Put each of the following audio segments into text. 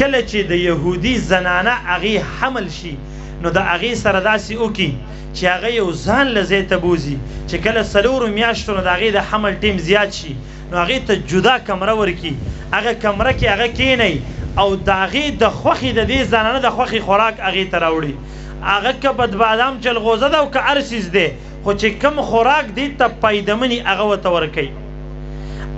کله چې د یهودي زنانه هغې حمل شي نو د هغې سره داسې وکړي چې هغه یو ځان له ځای ته بوځي چې کله 4 میاشتو نو د هغې د حمل ټیم زیات شي نو هغې ته جدا کمره ورکړي هغه کمره کې هغه کینی او د هغې د خوښې د دې زنانه د خوښې خوراک هغې ته راوړي هغه که بدبادام جلغوزه ده او که هر څیز دی خو چې کم خوراک دې ته پیدمني هغه ورته ورکوي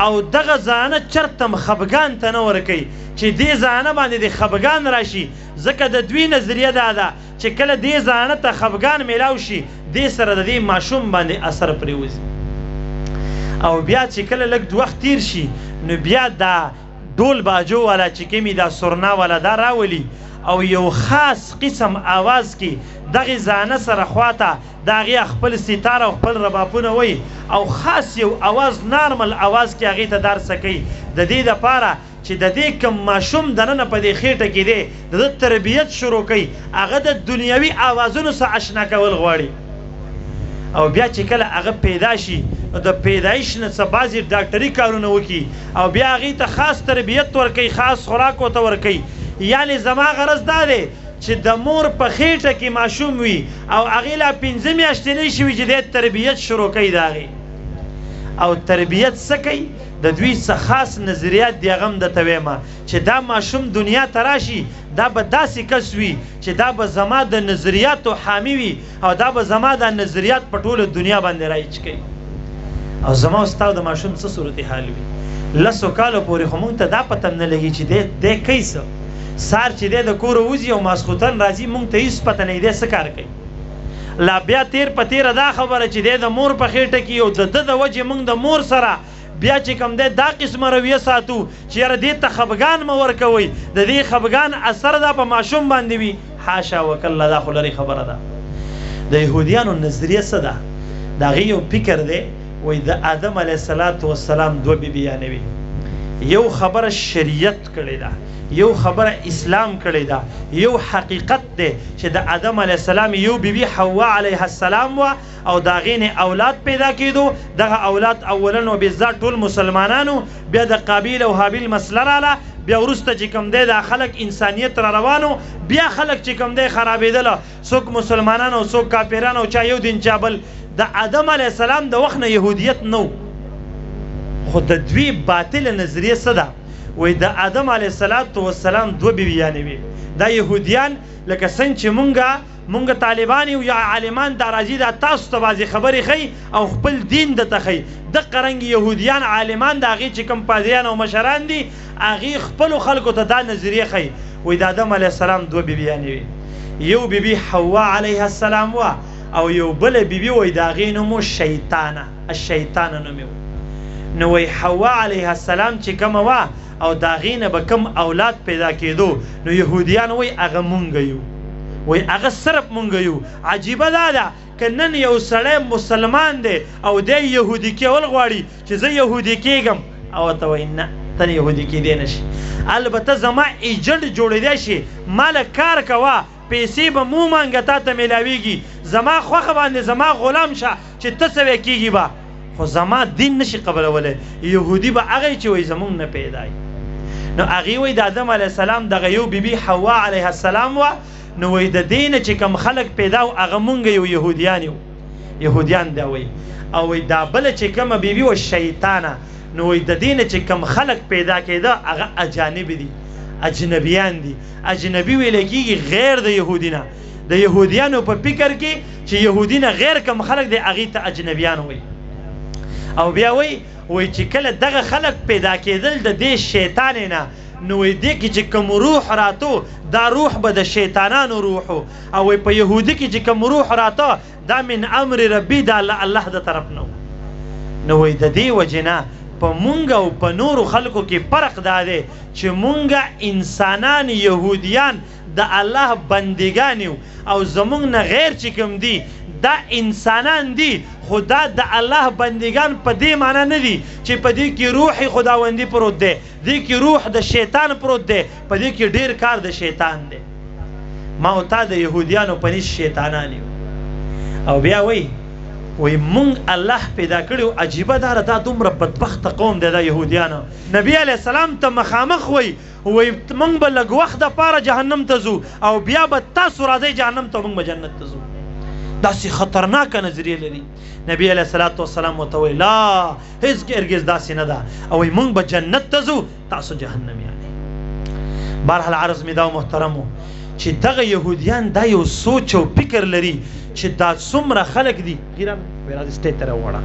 او دغه زنانه چرته خفګان ته نه ورکوي چې دې زنانه باندې د خفګان راشي ځکه د دوی نظریه دا ده چې کله دې زنانه ته خفګان میلاو شي دې سره د دې ماشوم باندې اثر پرېوځي او بیا چې کله لږ وخت تیر شي نو بیا دا ډول باجو والا چې کومې دا سرنا والا دا راولي او یو خاص قسم آواز کې دغه زانه سره خواته د هغې خپل ستاره او خپل ربابونه وي او خاص یو آواز نارمل آواز کې هغې ته درس کوي د دې دپاره چې د دې کوم ماشوم دننه په دې خېټه کې دی د ده تربیت شروع کوي هغه د دنیوي آوازونو سره اشنا کول غواړي او بیا چې کله هغه پیدا شي نو د پیدایش نه څه بعضې ډاکټري کارونه وکړي او بیا هغې ته خاص تربیت ورکوي خاص خوراک ورته ورکوي یعنې زما غرض دا دی چې د مور په خېټه کې ماشوم وي او هغې لا 5 میاشتې نه شي وي چې دی تربیت شروع کوي د هغې او تربیت څه کوي د دوی څه خاص نظریات دی هغه هم درته وایم چې دا ماشوم دنیا ته راشي دا به داسې کس وي چې دا به زما د نظریاتو حامی وي او دا به زما د نظریات په ټوله دنیا باندې رایج کوي او زما او ستا د ماشوم څه صورتحال وي 10 کالو پورې خو موږ ته دا پته نه لګي چې دی کوي څه سار چې دی د کوره وځي او ماسخوتن راځي موږ ته هېڅ پته نه وي دی څه کار کوي لا بیا تیر په تیره دا خبره چې دی د مور په خېټه کې او د ده د وجې موږ د مور سره بیا چې کوم دی دا قسمه رویه ساتو چې یاره دې ته خفګان مه ورکوئ د دې خفګان اثر دا په ماشوم باندې وي حاشا وکله دا خو لرې خبره ده د یهودیانو نظریه څه ده د هغې یو فکر دی وایي د آدم علیه السلام 2 بیبیانې وي یو خبره شریعت کړې ده یو خبره اسلام کړی ده یو حقیقت دی چې د آدم علیه السلام یو بیبي حوا علیه السلام وه او د هغې نه اولاد پیدا کېدو دغه اولاد اولا و بالذات ټول مسلمانانو بیا د قابیل او حابیل مسله راله بیا وروسته چې کوم دی دا خلک انسانیت را روانو بیا خلک چې کوم دی خرابېدله څوک مسلمانان او څوک کافران او چا یو دین چا بل د آدم علیه السلام د وخت نه یهودیت نه خو د دوی باطله نظریه څه ده وای د آدم علیه السلام 2 بیبیانې وي دا یهودیان لکه څنګه چې مونږ طالبان یو یا عالمان دا راځي دا تاسو ته بعضې خبرې ښیي او خپل دین درته ښیي دقه رنګ یهودیان عالمان د هغې چې کوم پادریان او مشران دي هغې خپلو خلکو ته دا نظریه ښیي وای د آدم علیه السلام 2 بیبیانې وي یو بیبي حوا علیه السلام وه او یو بله بیبي وای د هغې نوم و شیطانه الشیطانه نوم یې نو وای حوا علیه السلام چې کومه وه او د هغې نه به کوم اولاد پیدا کېدو نو یهودیان وایي هغه مونږ یو وایي هغه صرف مونږ یو عجیبه دا ده که نن یو سړی مسلمان دی او دی یهودي کېول غواړي چې زه یهودي کېږم او ورته وایي نه ته یهودي کېدی نه شي البته زما ایجنټ جوړېدی شي ما له کار کوه پیسې به مو مانګه تا ته میلاویږي زما خوښه باندې زما غلام شه چې ته څه به کېږي به خو زما دین نشي قبلولی یهودي به هغه چې وایي زمونږ نه پیدای نو هغې وایي د آدم علیه السلام دغه یو بیبي حوا علیه السلام وه نو وایي د دې نه چې کوم خلک پیدا و هغه مونږ یو یهودیان دا وایي او وایي دا بله چې کومه بیبي وه شیطانه نو وایي د دې نه چې کوم خلک پیدا کېده هغه اجانب دي اجنبیان دي اجنبي ویلی کېږي غیر د یهودي نه د یهودیانو په فکر کې چې یهودي نه غیر کوم خلک دی هغې ته اجنبیان وایي او بیا وایي چې کله دغه خلک پیدا کېدل د دې شیطانې نه نو وایي دې کې چې کوم روح راتو دا روح به د شیطانانو روحو او وایي په یهودي کې چې کوم روح راته دا من امر ربي دا الله د طرف نه نو وایي د دې وجې نه په مونږ او په نورو خلکو کې فرق دا دی چې مونږ انسانان یهودیان د الله بندګان یو او زمونږ نه غیر چې کوم دي دا انسانان دي خو دا د الله بندگان په دې معنی نه دي چې په دې کې روح خداوندي پروت دی دې کې روح د شیطان پروت دی په دې کې ډیر کار د شیطان دی ما او تا د یهودیانو په نس شیطانان یو او بیا وایي وای مونږ الله پیدا کړو عجیبه دار دا دومره بدبخت قوم دی دا يهوديان نبی علی السلام ته مخامخ وای مونږ به لږ وخت د پاره جهنم ته ځو او بیا به تاسو راځئ جهنم ته مونږ به جنت ته ځو داسې خطرناکه نظریه لري نبی علیه الصلاة والسلام ورته وایي لا هیڅ هرګز داسې نه ده او وایي مونږ به جنت ته ځو تاسو جهنم یعنی بهرحال عرض مې دا محترمو چې دغه یهودیان دا یو سوچ او فکر لري چې دا څومره خلک دي ګیرم راځي سټیج ته راوړه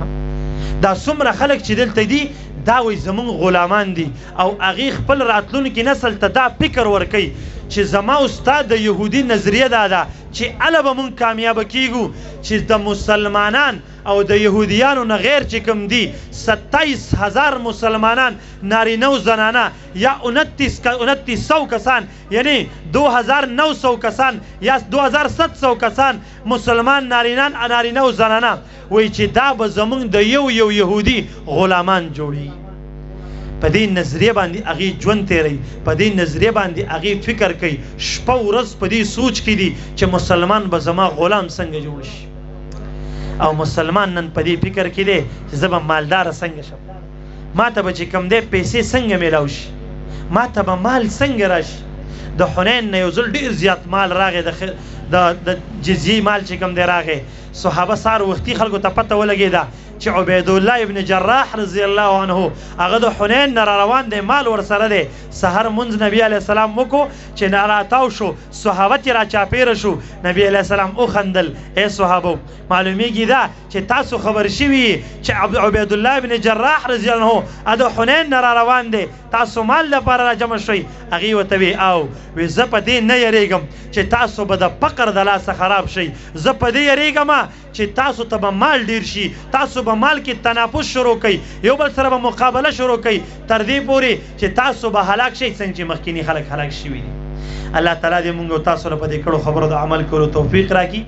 دا څومره خلک چې دلته دي دا وایي زمونږ غلامان دي او هغې خپل راتلونکي نسل ته دا فکر ورکوي چې زما استاد د یهودي نظریه دا ده چې هله به مونږ کامیابه کیږو چې د مسلمانان او د یهودیانو نه غیر چې کوم دي 27,000 مسلمانان نارینه و زنانه یا 2900 کسان یعنی 2900 کسان یا 2700 کسان مسلمان نارینه و زنانه وایي چې دا به زمونږ د یو یهودي غلامان جوړي په دې نظریه باندې هغې ژوند تیروي په دې نظریه باندې هغې فکر کوي شپه ورځ په دې سوچ کې دي چې مسلمان به زما غلام څنګه جوړ شي او مسلمان نن په دې فکر کې دی چې زه به مالداره څنګه شم ما ته به چې کوم دی پیسې څنګه میلاو شي ما ته به مال څنګه راشي د حنین نه یو ځل ډېر زیات مال راغی د جزیې مال چې کوم دی راغی صحابه سهار وختي خلکو ته پته ولګېده چې عبیدالله ابن جراح رضی الله عنه هغه د حنین نه روان دی مال ورسره دی سحر منځ نبی علیه السلام وکړو چې راتاو شو صحابه چې راچاپېره شو نبی علیه السلام وخندل ای صحابو معلومیږي دا چې تاسو خبر شوي چې عبیدالله ابن جراح رضی الله عنه د حنین نه روان دی تاسو مال لپاره راجمع شوئ هغې ورته وی او وی زه په دې نه یریږم چې تاسو به د فقر د لاسه خراب شئ زه په دې یریږم چې تاسو ته به مال ډیر شي تاسو به مال کې تنافس شروع کوئ یو بل سره به مقابله شروع کوئ تر دې پورې چې تاسو به هلاک شئ څنګه چې مخکیني خلک هلاک شوي دي الله تعالی دې مونږ او تاسو له په دې کړو خبرو د عمل کولو توفیق راکړي